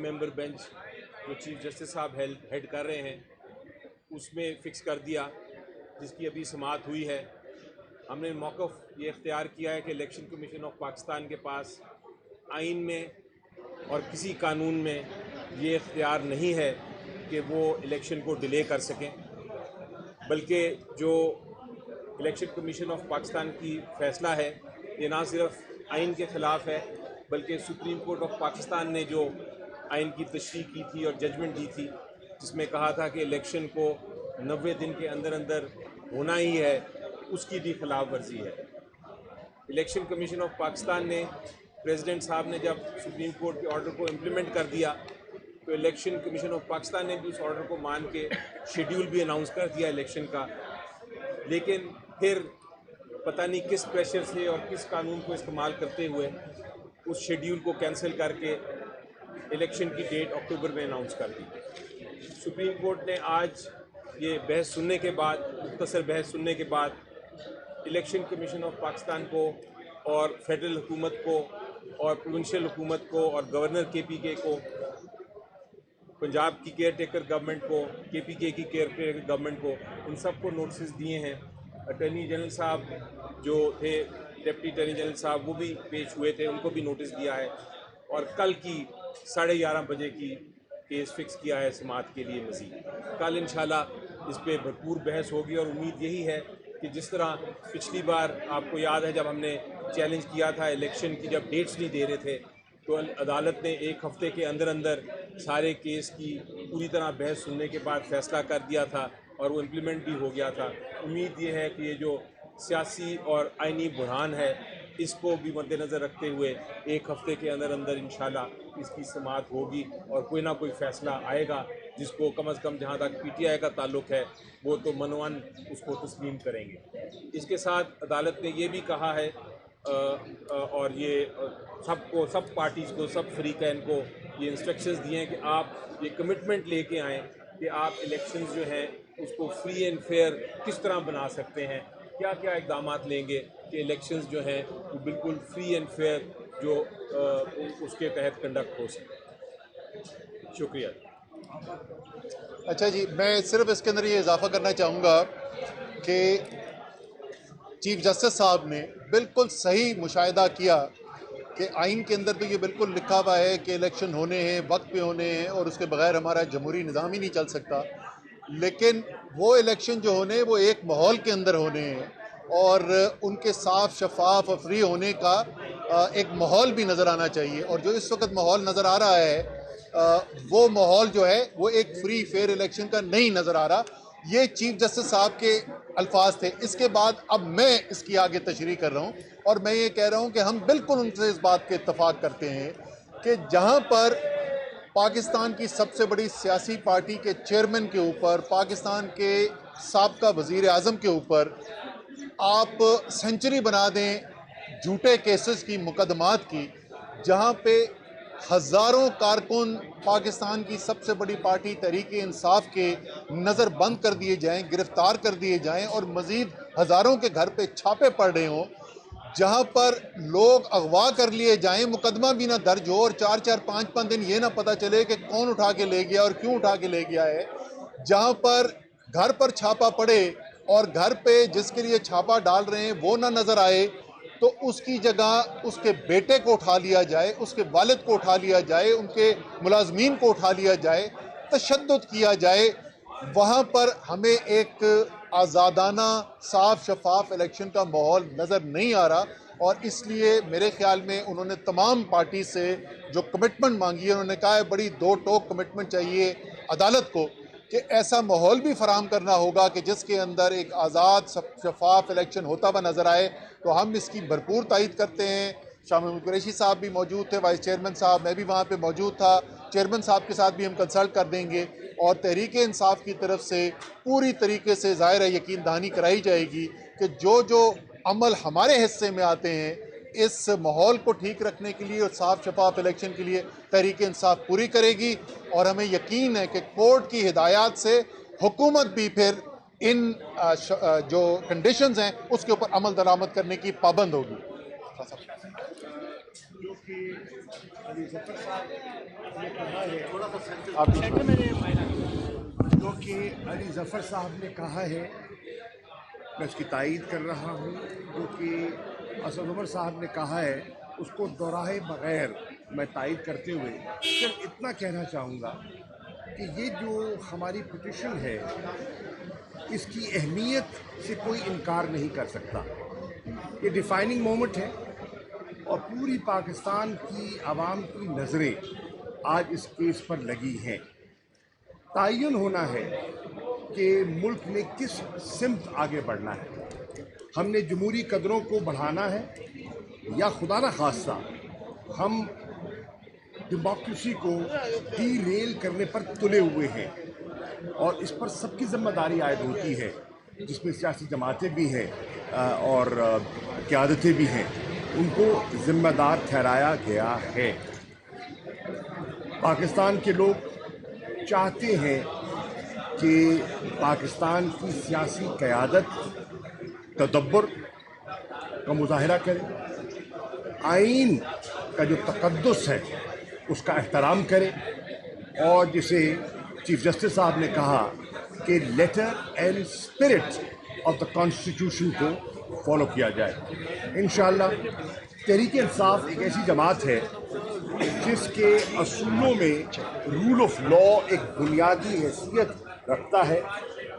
Member bench जो chief justice साहब head कर रहे हैं उसमें फ़िक्स कर दिया, जिसकी अभी समाअत हुई है। हमने मौक़िफ़ ये इख्तियार किया है कि इलेक्शन कमीशन ऑफ पाकिस्तान के पास आइन में और किसी कानून में ये इख्तियार नहीं है कि वो इलेक्शन को डिले कर सकें, बल्कि जो इलेक्शन कमीशन ऑफ पाकिस्तान की फ़ैसला है ये ना सिर्फ आइन के ख़िलाफ़ है, बल्कि सुप्रीम कोर्ट ऑफ पाकिस्तान ने जो आइन की तशरीह की थी और जजमेंट दी थी, जिसमें कहा था कि इलेक्शन को 90 दिन के अंदर अंदर होना ही है, उसकी भी खिलाफ वर्जी है। इलेक्शन कमीशन ऑफ पाकिस्तान ने, प्रेसिडेंट साहब ने जब सुप्रीम कोर्ट के ऑर्डर को इम्प्लीमेंट कर दिया तो इलेक्शन कमीशन ऑफ पाकिस्तान ने भी उस ऑर्डर को मान के शेड्यूल भी अनाउंस कर दिया इलेक्शन का, लेकिन फिर पता नहीं किस प्रेशर से और किस कानून को इस्तेमाल करते हुए उस शेड्यूल को कैंसिल करके इलेक्शन की डेट अक्टूबर में अनाउंस कर दी। सुप्रीम कोर्ट ने आज ये बहस सुनने के बाद, मुख्तसर बहस सुनने के बाद, इलेक्शन कमीशन ऑफ पाकिस्तान को और फेडरल हुकूमत को और प्रोविंशियल हुकूमत को और गवर्नर KPK को, पंजाब की केयर टेकर गवर्नमेंट को, KPK की केयर टेकर गवर्नमेंट को, इन सब को नोटिस दिए हैं। अटॉर्नी जनरल साहब जो थे, डिप्टी अटॉर्नी जनरल साहब, वो भी पेश हुए थे, उनको भी नोटिस दिया है और कल की 11:30 बजे की केस फिक्स किया है समाअत के लिए। मज़ीद कल इंशाल्लाह इस पे भरपूर बहस होगी और उम्मीद यही है कि जिस तरह पिछली बार आपको याद है जब हमने चैलेंज किया था इलेक्शन की, जब डेट्स नहीं दे रहे थे, तो अदालत ने 1 हफ़्ते के अंदर अंदर सारे केस की पूरी तरह बहस सुनने के बाद फ़ैसला कर दिया था और वो इम्प्लीमेंट भी हो गया था। उम्मीद ये है कि ये जो सियासी और आइनी बुरहान है इसको भी मद्देनज़र रखते हुए 1 हफ़्ते के अंदर अंदर इंशाल्लाह इसकी समाअत होगी और कोई ना कोई फ़ैसला आएगा जिसको कम अज़ कम, जहाँ तक PTI का ताल्लुक़ है, वो तो मनवन उसको तस्लीम करेंगे। इसके साथ अदालत ने ये भी कहा है और ये सबको, सब पार्टीज़ को, सब फ़रीक़ैन को ये इंस्ट्रक्शंस दिए हैं कि आप ये कमिटमेंट लेके आएँ कि आप इलेक्शंस जो हैं उसको फ्री एंड फेयर किस तरह बना सकते हैं, क्या क्या इक़दामात लेंगे कि इलेक्शंस जो हैं वो बिल्कुल फ्री एंड फेयर जो उसके तहत कंडक्ट हो सके। शुक्रिया। अच्छा जी, मैं सिर्फ इसके अंदर ये इजाफ़ा करना चाहूँगा कि चीफ जस्टिस साहब ने बिल्कुल सही मुशाहिदा किया कि आइन के अंदर तो ये बिल्कुल लिखा हुआ है कि इलेक्शन होने हैं, वक्त पे होने हैं और उसके बगैर हमारा जमहूरी निज़ाम ही नहीं चल सकता। लेकिन वो इलेक्शन जो होने वो एक माहौल के अंदर होने हैं और उनके साफ, शफाफ और फ्री होने का एक माहौल भी नज़र आना चाहिए। और जो इस वक्त माहौल नज़र आ रहा है वो माहौल जो है वो एक फ्री फेयर इलेक्शन का नहीं नज़र आ रहा। ये चीफ जस्टिस साहब के अल्फाज थे। इसके बाद अब मैं इसकी आगे तशरीह कर रहा हूँ और मैं ये कह रहा हूँ कि हम बिल्कुल उनसे इस बात के इत्तफाक करते हैं कि जहाँ पर पाकिस्तान की सबसे बड़ी सियासी पार्टी के चेयरमैन के ऊपर, पाकिस्तान के साबका वज़ीर आज़म के ऊपर आप सेंचुरी बना दें झूठे केसेस की, मुकदमात की, जहाँ पे हज़ारों कारकुन पाकिस्तान की सबसे बड़ी पार्टी तहरीक-ए-इंसाफ के नज़र बंद कर दिए जाएं, गिरफ़्तार कर दिए जाएं और मज़ीद हज़ारों के घर पे छापे पड़ रहे हों, जहाँ पर लोग अगवा कर लिए जाएं, मुकदमा भी ना दर्ज हो और 4-4, 5-5 दिन ये ना पता चले कि कौन उठा के ले गया और क्यों उठा के ले गया है, जहाँ पर घर पर छापा पड़े और घर पे जिसके लिए छापा डाल रहे हैं वो ना नज़र आए, तो उसकी जगह उसके बेटे को उठा लिया जाए, उसके वालिद को उठा लिया जाए, उनके मुलाजमीन को उठा लिया जाए, तशद्दुद किया जाए। वहाँ पर हमें एक आज़ादाना, साफ शफाफ इलेक्शन का माहौल नज़र नहीं आ रहा और इसलिए मेरे ख्याल में उन्होंने तमाम पार्टी से जो कमिटमेंट मांगी है, उन्होंने कहा है बड़ी दो टोक कमिटमेंट चाहिए अदालत को कि ऐसा माहौल भी फराहम करना होगा कि जिसके अंदर एक आज़ाद शफाफ इलेक्शन होता हुआ नज़र आए। तो हम इसकी भरपूर तायद करते हैं। शाह महमूद कुरैशी साहब भी मौजूद थे, वाइस चेयरमैन साहब, मैं भी वहाँ पे मौजूद था, चेयरमैन साहब के साथ भी हम कंसल्ट कर देंगे और तहरीक-ए-इंसाफ की तरफ से पूरी तरीके से ज़ाहिर है यकीन दहानी कराई जाएगी कि जो जो अमल हमारे हिस्से में आते हैं इस माहौल को ठीक रखने के लिए और साफ शफाफ इलेक्शन के लिए तहरीक-ए-इंसाफ पूरी करेगी और हमें यकीन है कि कोर्ट की हिदायत से हुकूमत भी फिर इन जो कंडीशंस हैं उसके ऊपर अमल दरामद करने की पाबंद होगी। جو کہ علی ظفر صاحب نے کہا ہے، جو کہ علی ظفر صاحب نے کہا ہے، میں اس کی تائید کر رہا ہوں. جو کہ اسد عمر صاحب نے کہا ہے اس کو دہرائے بغیر میں تائید کرتے ہوئے صرف اتنا کہنا چاہوں گا کہ یہ جو ہماری پٹیشن ہے اس کی اہمیت سے کوئی انکار نہیں کر سکتا. یہ ڈیفائننگ مومنٹ ہے اور پوری پاکستان کی عوام کی نظریں آج اس کیس پر لگی ہیں. تعین ہونا ہے کہ ملک نے کس سمت آگے بڑھنا ہے. ہم نے جمہوری قدروں کو بڑھانا ہے یا خدا نخواستہ ہم ڈیموکریسی کو ڈی ریل کرنے پر تلے ہوئے ہیں. اور اس پر سب کی ذمہ داری عائد ہوتی ہے، جس میں سیاسی جماعتیں بھی ہیں اور قیادتیں بھی ہیں. ان کو ذمہ دار ٹھہرایا گیا ہے. پاکستان کے لوگ چاہتے ہیں کہ پاکستان کی سیاسی قیادت تدبر کا مظاہرہ کرے، آئین کا جو تقدس ہے اس کا احترام کرے، اور جسے چیف جسٹس صاحب نے کہا کہ letter and spirit of the constitution کو فالو کیا جائے. انشاءاللہ تحریک انصاف ایک ایسی جماعت ہے جس کے اصولوں میں رول آف لا ایک بنیادی حیثیت رکھتا ہے،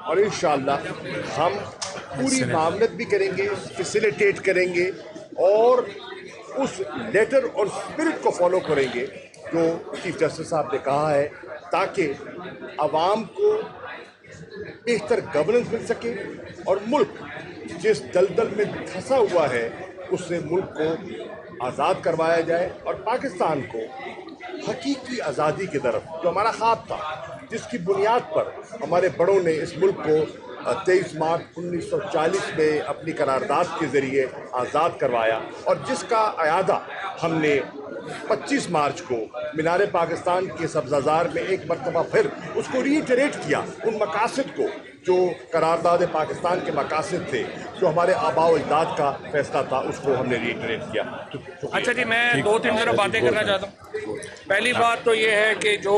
اور انشاءاللہ ہم پوری معاملت بھی کریں گے، فیسیلیٹیٹ کریں گے اور اس لیٹر اور اسپرٹ کو فالو کریں گے جو چیف جسٹس صاحب نے کہا ہے، تاکہ عوام کو بہتر گورننس مل سکے اور ملک جس دلدل میں پھنسا ہوا ہے اس سے ملک کو آزاد کروایا جائے، اور پاکستان کو حقیقی آزادی کی طرف، جو ہمارا خواب تھا، جس کی بنیاد پر ہمارے بڑوں نے اس ملک کو 23 مارچ 1940 میں اپنی قرارداد کے ذریعے آزاد کروایا، اور جس کا اعادہ ہم نے 25 مارچ کو مینار پاکستان کے سبزہ میں ایک مرتبہ پھر اس کو ریٹریٹ کیا، ان مقاصد کو جو قرارداد پاکستان کے مقاصد تھے، جو ہمارے آباء و اجداد کا فیصلہ تھا، اس کو ہم نے ریٹریٹ کیا. اچھا جی، میں 2-3 ذرا باتیں کرنا چاہتا ہوں. پہلی بات تو یہ ہے کہ جو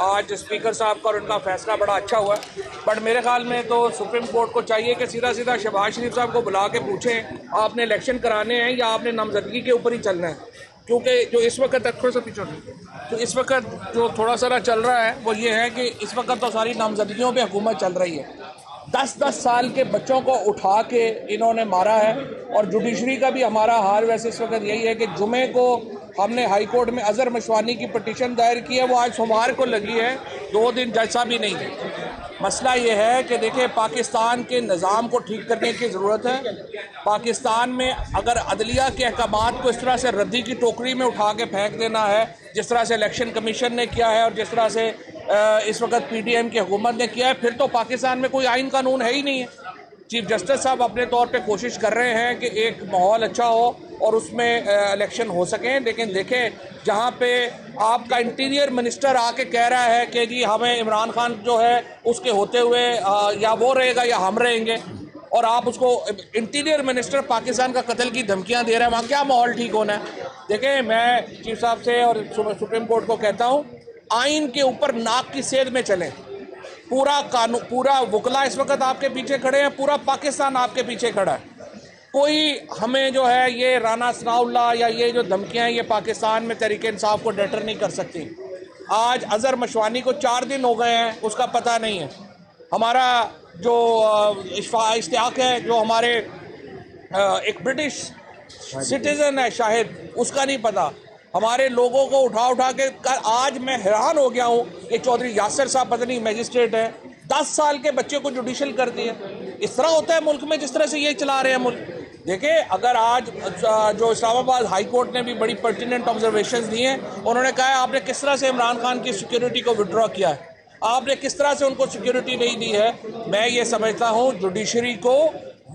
آج اسپیکر صاحب کا اور ان کا فیصلہ بڑا اچھا ہوا ہے، بٹ میرے خیال میں تو سپریم کورٹ کو چاہیے کہ سیدھا سیدھا شہباز شریف صاحب کو بلا کے پوچھیں آپ نے الیکشن کرانے ہیں یا آپ نے نامزدگی کے اوپر ہی چلنا ہے. کیونکہ جو اس وقت تھوڑا سا پیچھے تو اس وقت جو تھوڑا سا چل رہا ہے وہ یہ ہے کہ اس وقت تو ساری نامزدگیوں پہ حکومت چل رہی ہے. 10 سال کے بچوں کو اٹھا کے انہوں نے مارا ہے، اور جوڈیشری کا بھی ہمارا حال ویسے اس وقت یہی ہے کہ جمعے کو ہم نے ہائی کورٹ میں اظہر مشوانی کی پٹیشن دائر کی ہے، وہ آج سوموار کو لگی ہے، 2 دن جج صاحب بھی نہیں تھے. مسئلہ یہ ہے کہ دیکھیں پاکستان کے نظام کو ٹھیک کرنے کی ضرورت ہے. پاکستان میں اگر عدلیہ کے احکامات کو اس طرح سے ردی کی ٹوکری میں اٹھا کے پھینک دینا ہے، جس طرح سے الیکشن کمیشن نے کیا ہے اور جس طرح سے اس وقت پی ڈی ایم کی حکومت نے کیا ہے، پھر تو پاکستان میں کوئی آئین قانون ہے ہی نہیں ہے. چیف جسٹس صاحب اپنے طور پہ کوشش کر رہے ہیں کہ ایک ماحول اچھا ہو اور اس میں الیکشن ہو سکیں، لیکن دیکھیں جہاں پہ آپ کا انٹیریئر منسٹر آ کے کہہ رہا ہے کہ جی ہمیں عمران خان جو ہے اس کے ہوتے ہوئے یا وہ رہے گا یا ہم رہیں گے، اور آپ اس کو انٹیریئر منسٹر پاکستان کا قتل کی دھمکیاں دے رہے ہیں، وہاں کیا ماحول ٹھیک ہونا ہے؟ دیکھیں میں چیف صاحب سے اور سپریم کورٹ کو کہتا ہوں، آئین کے اوپر ناک کی سید میں چلیں. پورا قانون، پورا وکلا اس وقت آپ کے پیچھے کھڑے ہیں، پورا پاکستان آپ کے پیچھے کھڑا ہے. کوئی ہمیں جو ہے یہ رانا ثناء اللہ یا یہ جو دھمکیاں ہیں یہ پاکستان میں تحریک انصاف کو ڈیٹر نہیں کر سکتی. آج اظہر مشوانی کو 4 دن ہو گئے ہیں، اس کا پتہ نہیں ہے. ہمارا جو اشتیاق ہے جو ہمارے ایک برٹش سٹیزن ہے شاہد، اس کا نہیں پتہ. ہمارے لوگوں کو اٹھا کے آج میں حیران ہو گیا ہوں کہ چودھری یاسر صاحب پتہ نہیں میجسٹریٹ ہے، 10 سال کے بچے کو جوڈیشل کر دیا. اس طرح ہوتا ہے ملک میں جس طرح سے یہ چلا رہے ہیں ملک. دیکھیں اگر آج جو اسلام آباد ہائی کورٹ نے بھی بڑی پرٹیننٹ آبزرویشنز دی ہیں، انہوں نے کہا ہے آپ نے کس طرح سے عمران خان کی سیکیورٹی کو وڈرا کیا ہے، آپ نے کس طرح سے ان کو سیکیورٹی نہیں دی ہے. میں یہ سمجھتا ہوں جوڈیشری کو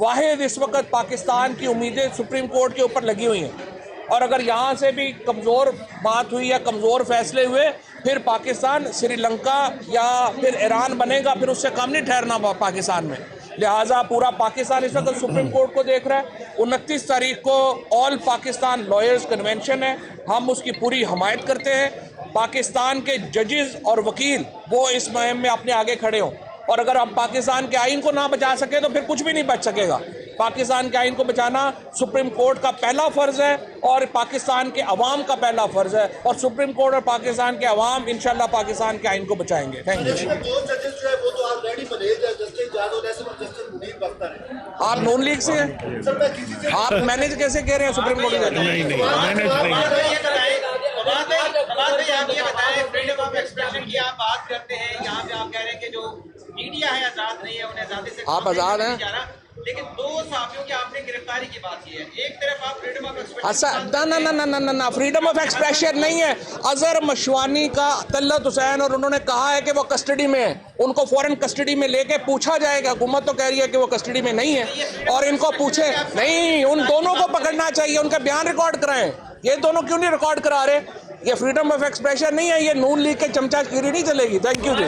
واحد اس وقت پاکستان کی امیدیں سپریم کورٹ کے اوپر لگی ہوئی ہیں، اور اگر یہاں سے بھی کمزور بات ہوئی یا کمزور فیصلے ہوئے، پھر پاکستان سری لنکا یا پھر ایران بنے گا، پھر اس سے کم نہیں ٹھہرنا پاکستان میں. लिहाजा पूरा पाकिस्तान इस वक्त सुप्रीम कोर्ट को देख रहा है। 29 तारीख को ऑल पाकिस्तान लॉयर्स कन्वेंशन है, हम उसकी पूरी हमायत करते हैं। पाकिस्तान के जजेस और वकील वो इस मुहिम में अपने आगे खड़े हों, और अगर हम पाकिस्तान के आइन को ना बचा सके तो फिर कुछ भी नहीं बच सकेगा। पाकिस्तान के आइन को बचाना सुप्रीम कोर्ट का पहला फ़र्ज़ है और पाकिस्तान के अवाम का पहला फ़र्ज़ है, और सुप्रीम कोर्ट और पाकिस्तान के अवाम इंशाल्लाह पाकिस्तान के आइन को बचाएंगे। Thank you. आप नून लीग से हैं, आप मैनेज कैसे कह रहे हैं सुप्रीम कोर्ट के? नहीं मैनेज नहीं। आप ये बताएं, फ्रीडम ऑफ एक्सप्रेशन की आप बात करते हैं, यहाँ पे आप कह रहे हैं कि जो मीडिया है आजाद नहीं है, उन्हें आजादी से आप आजाद हैं, लेकिन 2 साथियों की आपने गिरफ्तारी की बात की है। एक तरफ आप फ्रीडम ऑफ एक्सप्रेशन, अच्छा ना फ्रीडम ऑफ एक्सप्रेशन नहीं है। अजहर मशवानी का तल्लत हुसैन, और उन्होंने कहा है कि वो कस्टडी में है, उनको फौरन कस्टडी में लेके पूछा जाएगा। हुकूमत तो कह रही है कि वो कस्टडी में नहीं है, और इनको पूछे नहीं, उन दोनों को पकड़ना चाहिए, उनका बयान रिकॉर्ड कराएं। ये दोनों क्यों नहीं रिकॉर्ड करा रहे? ये फ्रीडम ऑफ एक्सप्रेशन नहीं है, ये नून लीग के चमचागिरी नहीं चलेगी। Thank you ji.